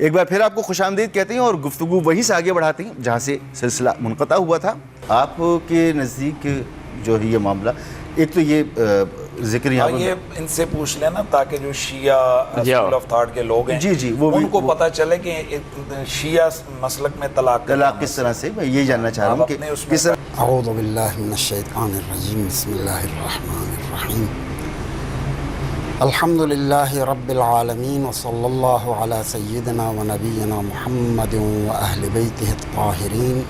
ایک بار پھر آپ کو خوش آمدید کہتے ہیں اور گفتگو وہیں سے آگے بڑھاتے ہیں جہاں سے سلسلہ منقطع ہوا تھا. آپ کے نزدیک جو ہے یہ معاملہ، ایک تو یہ ذکر یہاں یہ ان سے پوچھ لینا تاکہ جو شیعہ اسکول آف تھاٹ کے لوگ ہیں ان کو پتہ چلے کہ شیعہ مسلک میں طلاق کس طرح سے، میں یہ جاننا چاہ رہا ہوں کہ کس طرح. اعوذ باللہ من الشیطان الرجیم، بسم اللہ الرحمن الرحیم. الحمد للہ رب العالمین وصلی اللہ علی سیدنا و نبینا محمد و اہل بیتہ الطاہرین.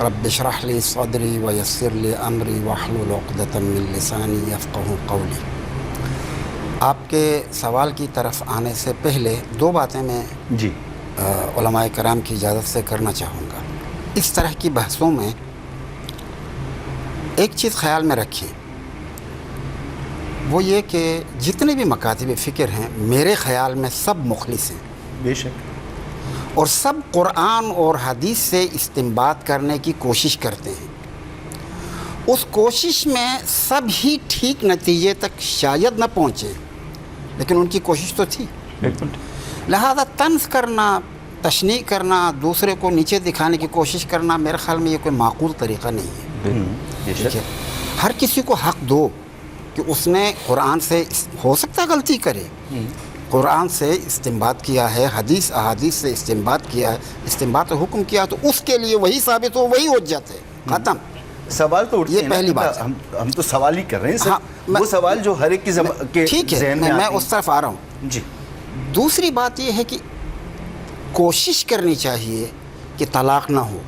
رب اشرح لی صدری ویسر لی امری واحلل عقدۃ من لسانی یفقہوا قولی. آپ کے سوال کی طرف آنے سے پہلے دو باتیں میں علماء کرام کی اجازت سے کرنا چاہوں گا. اس طرح کی بحثوں میں ایک چیز خیال میں رکھیں، وہ یہ کہ جتنے بھی مکاتب فکر ہیں میرے خیال میں سب مخلص ہیں، بے شک، اور سب قرآن اور حدیث سے استنباط کرنے کی کوشش کرتے ہیں. اس کوشش میں سب ہی ٹھیک نتیجے تک شاید نہ پہنچے، لیکن ان کی کوشش تو تھی. لہذا طنز کرنا، تشنیع کرنا، دوسرے کو نیچے دکھانے کی کوشش کرنا میرے خیال میں یہ کوئی معقول طریقہ نہیں ہے. ہر کسی کو حق دو کہ اس نے قرآن سے، ہو سکتا ہے غلطی کرے، قرآن سے استنباط کیا ہے، حدیث احادیث سے استنباط کیا ہے، استنباط حکم کیا تو اس کے لیے وہی ثابت ہو، وہی حجت ہے، ختم. سوال تو یہ پہلی بات. ہم تو سوال ہی کر رہے ہیں، وہ سوال جو ہر ایک کے ذہن میں، میں اس طرف آ رہا ہوں. جی. دوسری بات یہ ہے کہ کوشش کرنی چاہیے کہ طلاق نہ ہو.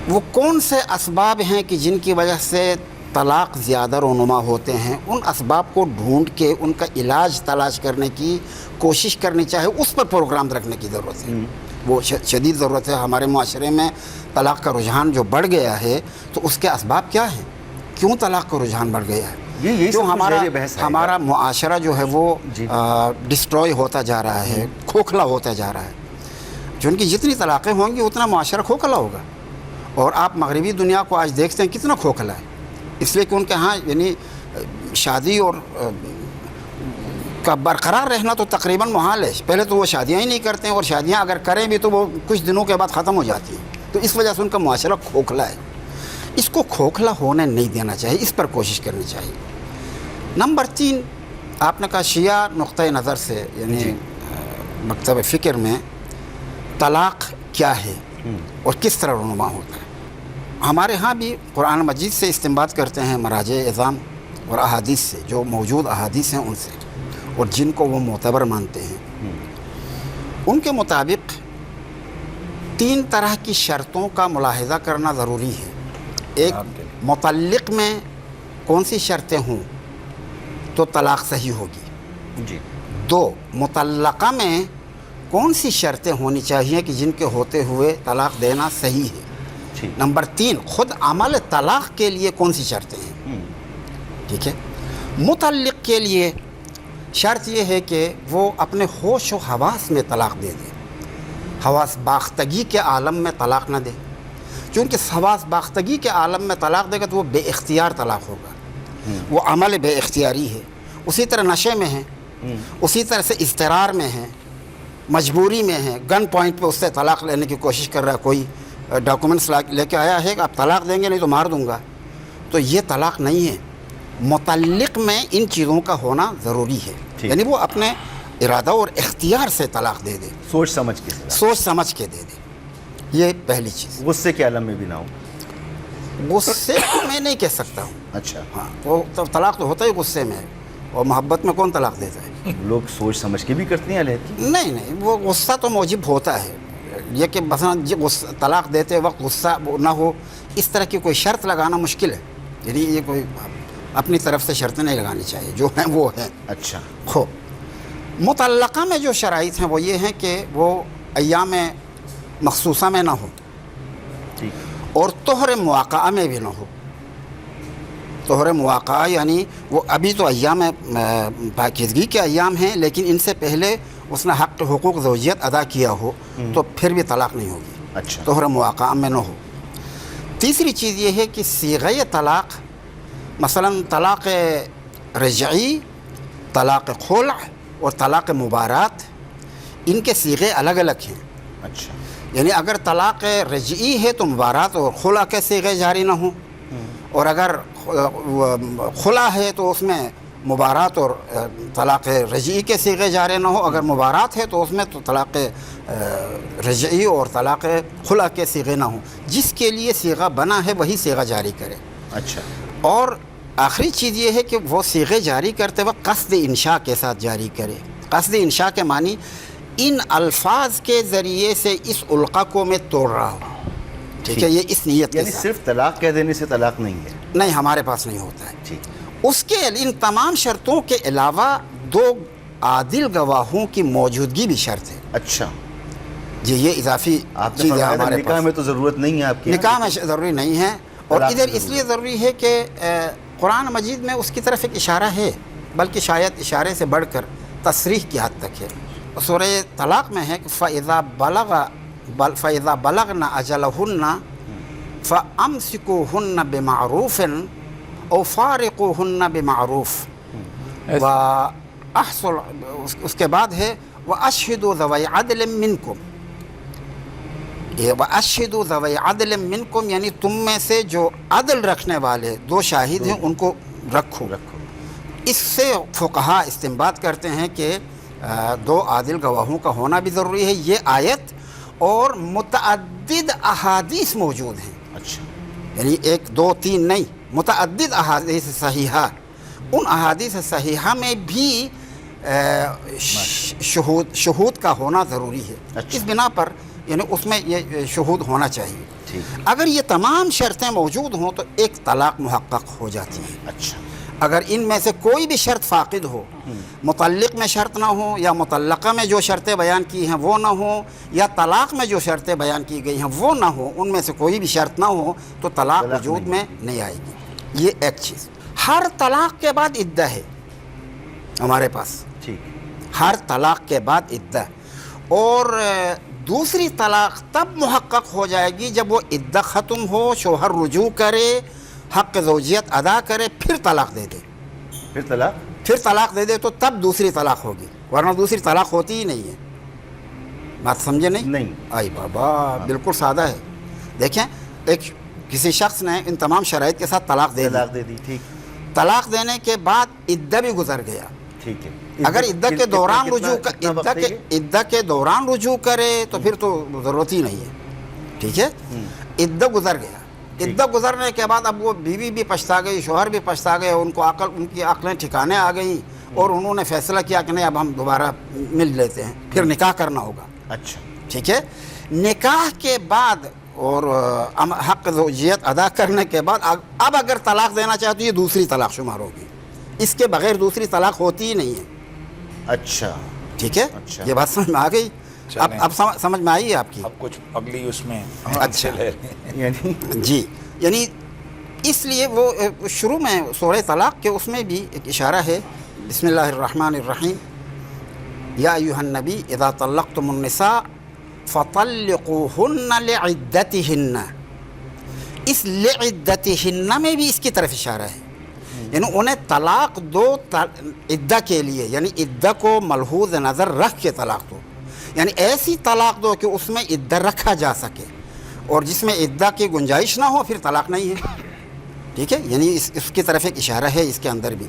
وہ کون سے اسباب ہیں کہ جن کی وجہ سے طلاق زیادہ رونما ہوتے ہیں، ان اسباب کو ڈھونڈ کے ان کا علاج تلاش کرنے کی کوشش کرنی چاہیے. اس پر پروگرام رکھنے کی ضرورت ہے، وہ شدید ضرورت ہے. ہمارے معاشرے میں طلاق کا رجحان جو بڑھ گیا ہے تو اس کے اسباب کیا ہیں؟ کیوں طلاق کا رجحان بڑھ گیا ہے؟ جو ہمارا معاشرہ جو ہے وہ ڈسٹروائے ہوتا جا رہا ہے، کھوکھلا ہوتا جا رہا ہے. جو ان کی جتنی طلاقیں ہوں گی اتنا معاشرہ کھوکھلا ہوگا. اور آپ مغربی دنیا کو آج دیکھتے ہیں کتنا کھوکھلا ہے، اس لیے کہ ان کے ہاں یعنی شادی اور کا برقرار رہنا تو تقریباً محال ہے. پہلے تو وہ شادیاں ہی نہیں کرتے ہیں، اور شادیاں اگر کریں بھی تو وہ کچھ دنوں کے بعد ختم ہو جاتی ہیں. تو اس وجہ سے ان کا معاشرہ کھوکھلا ہے. اس کو کھوکھلا ہونے نہیں دینا چاہیے، اس پر کوشش کرنی چاہیے. نمبر 3، آپ نے کہا شیعہ نقطۂ نظر سے، یعنی مکتب فکر میں طلاق کیا ہے اور کس طرح رونما ہوتا ہے. ہمارے ہاں بھی قرآن مجید سے استنباط کرتے ہیں، مراجع اعظام اور احادیث سے، جو موجود احادیث ہیں ان سے، اور جن کو وہ معتبر مانتے ہیں. ان کے مطابق 3 طرح کی شرطوں کا ملاحظہ کرنا ضروری ہے. ایک، مطلق میں کون سی شرطیں ہوں تو طلاق صحیح ہوگی. 2، مطلقہ میں کون سی شرطیں ہونی چاہیے کہ جن کے ہوتے ہوئے طلاق دینا صحیح ہے. نمبر 3، خود عمل طلاق کے لیے کون سی شرطیں ہیں. ٹھیک ہے. مطلق کے لیے شرط یہ ہے کہ وہ اپنے ہوش و حواس میں طلاق دے دے، حواس باختگی کے عالم میں طلاق نہ دے. چونکہ حواس باختگی کے عالم میں طلاق دے گا تو وہ بے اختیار طلاق ہوگا، وہ عمل بے اختیاری ہے. اسی طرح نشے میں ہیں، اسی طرح سے اضطرار میں ہیں، مجبوری میں ہیں، گن پوائنٹ پہ اس سے طلاق لینے کی کوشش کر رہا ہے، کوئی ڈاکومنٹس لے کے آیا ہے کہ آپ طلاق دیں گے نہیں تو مار دوں گا، تو یہ طلاق نہیں ہے. مطلق میں ان چیزوں کا ہونا ضروری ہے، یعنی وہ اپنے ارادہ اور اختیار سے طلاق دے دے، سوچ سمجھ کے دے دے. یہ پہلی چیز. غصے کے عالم میں بھی نہ ہو. غصے کو میں نہیں کہہ سکتا ہوں. اچھا. ہاں، وہ طلاق تو ہوتا ہی غصے میں، اور محبت میں کون طلاق دیتا ہے؟ لوگ سوچ سمجھ کے بھی کرتے ہیں علیحدگی. نہیں، وہ غصہ تو موجب ہوتا ہے. یہ کہ مثلاً طلاق دیتے وقت غصہ نہ ہو، اس طرح کی کوئی شرط لگانا مشکل ہے. یعنی یہ کوئی اپنی طرف سے شرطیں نہیں لگانی چاہیے، جو ہیں وہ ہیں. اچھا. مطلقہ میں جو شرائط ہیں وہ یہ ہیں کہ وہ ایام مخصوصہ میں نہ ہو، اور طہر مواقعہ میں بھی نہ ہو. طہر مواقعہ یعنی وہ ابھی تو ایام پاکیزگی کے ایام ہیں، لیکن ان سے پہلے اس نے حقوق زوجیت ادا کیا ہو تو پھر بھی طلاق نہیں ہوگی. اچھا. طہر مواقعہ میں نہ ہو. تیسری چیز یہ ہے کہ صیغہ طلاق، مثلا طلاق رجعی، طلاق خلع اور طلاق مبارات، ان کے صیغے الگ الگ ہیں. اچھا. یعنی اگر طلاق رجعی ہے تو مبارات اور خلا کے صیغے جاری نہ ہوں, اور اگر خلا ہے تو اس میں مبارات اور طلاق رجعی کے صیغے جاری نہ ہو. اگر مبارات ہے تو اس میں تو طلاق رجعی اور طلاق خلا کے صیغے نہ ہوں. جس کے لیے صیغہ بنا ہے وہی صیغہ جاری کرے. اچھا. اور آخری چیز یہ ہے کہ وہ صیغے جاری کرتے وقت قصد انشاء کے ساتھ جاری کرے. قصد انشاء کے معنی ان الفاظ کے ذریعے سے اس علقہ کو میں توڑ رہا ہوں. ٹھیک ہے, یہ اس نیت کے یعنی ساتھ. صرف طلاق کہہ دینے سے طلاق نہیں ہے. نہیں, ہمارے پاس نہیں ہوتا ہے. ٹھیک. اس کے ان تمام شرطوں کے علاوہ 2 عادل گواہوں کی موجودگی بھی شرط ہے. اچھا جی, یہ اضافی آپ نے چیز ہے فرمایا ہمارے نکاح پاس. میں تو ضرورت نہیں ہے آپ کی. نکاح میں ضروری نہیں ہے, اور طلاق ادھر ضروری اس لیے ضروری ہے کہ قرآن مجید میں اس کی طرف ایک اشارہ ہے, بلکہ شاید اشارے سے بڑھ کر تصریح کی حد تک ہے. سورہ طلاق میں ہے کہ فَإِذَا بَلَغْنَ أَجَلَهُنَّ فَأَمْسِكُوهُنَّ بِمَعْرُوفٍ أَوْ فَارِقُوهُنَّ بِمَعْرُوف وَأَحْصُلْ. اس کے بعد ہے وَأَشْهِدُوا ذَوَيْ عَدْلٍ مِّنْكُمْ. یہ وَأَشْهِدُوا ذَوَيْ عَدْلٍ مِّنْكُمْ یعنی تم میں سے جو عدل رکھنے والے 2 شاہد ہیں ان کو رکھو. اس سے فقہا استنباط کرتے ہیں کہ 2 عادل گواہوں کا ہونا بھی ضروری ہے. یہ آیت اور متعدد احادیث موجود ہیں. اچھا. یعنی 1 2 3 نہیں, متعدد احادیث صحیحہ. ان احادیث صحیحہ میں بھی شہود کا ہونا ضروری ہے. اس بنا پر یعنی اس میں یہ شہود ہونا چاہیے. اگر یہ تمام شرطیں موجود ہوں تو ایک طلاق محقق ہو جاتی ہے. اچھا. اگر ان میں سے کوئی بھی شرط فاقد ہو, مطلق میں شرط نہ ہو, یا مطلقہ میں جو شرطیں بیان کی ہیں وہ نہ ہوں, یا طلاق میں جو شرطیں بیان کی گئی ہیں وہ نہ ہوں, ان میں سے کوئی بھی شرط نہ ہو تو طلاق وجود میں نہیں آئے گی. یہ ایک چیز. ہر طلاق کے بعد عدہ ہے ہمارے پاس. ٹھیک. ہر طلاق کے بعد عدہ, اور دوسری طلاق تب محقق ہو جائے گی جب وہ عدہ ختم ہو, شوہر رجوع کرے, حق زوجیت ادا کرے, پھر طلاق دے دے. پھر طلاق دے دے تو تب دوسری طلاق ہوگی, ورنہ دوسری طلاق ہوتی ہی نہیں ہے. بات سمجھے نہیں؟ نہیں. آئی بابا, بالکل سادہ ہے. دیکھیں, ایک کسی شخص نے ان تمام شرائط کے ساتھ طلاق دے دی. ٹھیک. طلاق دینے کے بعد عدہ بھی گزر گیا. ٹھیک ہے. اگر عدہ کے دوران رجوع کرے تو پھر تو ضرورت ہی نہیں ہے. ٹھیک ہے. عدہ گزر گیا. عدہ گزرنے کے بعد اب وہ بیوی بھی پچھتا گئی, شوہر بھی پچھتا گئے, ان کی عقلیں ٹھکانے آ گئیں, اور انہوں نے فیصلہ کیا کہ نہیں اب ہم دوبارہ مل لیتے ہیں, پھر نکاح کرنا ہوگا. اچھا. ٹھیک ہے. نکاح کے بعد اور حق زوجیت ادا کرنے کے بعد اب اگر طلاق دینا چاہے تو یہ دوسری طلاق شمار ہوگی. اس کے بغیر دوسری طلاق ہوتی ہی نہیں ہے. اچھا. ٹھیک ہے. یہ بات سمجھ میں آ گئی؟ اب سمجھ میں آئی ہے آپ کی؟ اب کچھ اگلی اس میں. اچھا. جی, یعنی اس لیے وہ شروع میں سورہ طلاق کے اس میں بھی ایک اشارہ ہے. بسم اللہ الرحمن الرحیم. یا ایھا النبی اذا طلقتم النساء فطلقوهن لعدتهن. اس لعدتهن میں بھی اس کی طرف اشارہ ہے. یعنی انہیں طلاق دو عدہ کے لیے, یعنی عدہ کو ملحوظ نظر رکھ کے طلاق دو. یعنی ایسی طلاق دو کہ اس میں عدہ رکھا جا سکے, اور جس میں عدہ کی گنجائش نہ ہو پھر طلاق نہیں ہے. ٹھیک ہے. یعنی اس کی طرف ایک اشارہ ہے اس کے اندر بھی.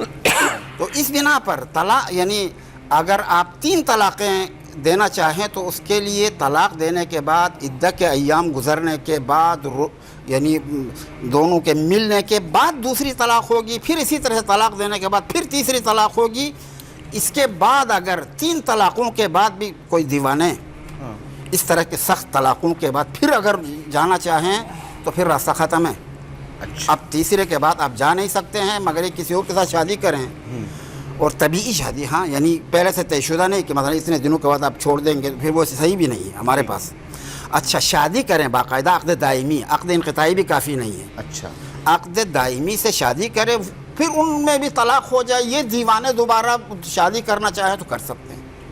تو اس بنا پر طلاق یعنی اگر آپ 3 طلاقیں دینا چاہیں تو اس کے لیے طلاق دینے کے بعد عدہ کے ایام گزرنے کے بعد, یعنی دونوں کے ملنے کے بعد دوسری طلاق ہوگی. پھر اسی طرح سے طلاق دینے کے بعد پھر تیسری طلاق ہوگی. اس کے بعد اگر 3 طلاقوں کے بعد بھی کوئی دیوانے اس طرح کے سخت طلاقوں کے بعد پھر اگر جانا چاہیں تو پھر راستہ ختم ہے. اب تیسرے کے بعد آپ جا نہیں سکتے ہیں مگر کسی اور کے ساتھ شادی کریں, اور طبیعی شادی. ہاں, یعنی پہلے سے طے شدہ نہیں کہ مثلا اتنے دنوں کے بعد آپ چھوڑ دیں گے, پھر وہ صحیح بھی نہیں ہے ہمارے پاس. اچھا, شادی کریں باقاعدہ, عقد دائمی. عقد انقطاعی بھی کافی نہیں ہے. اچھا. عقد دائمی سے شادی کریں, پھر ان میں بھی طلاق ہو جائے, یہ دیوانے دوبارہ شادی کرنا چاہے تو کر سکتے ہیں.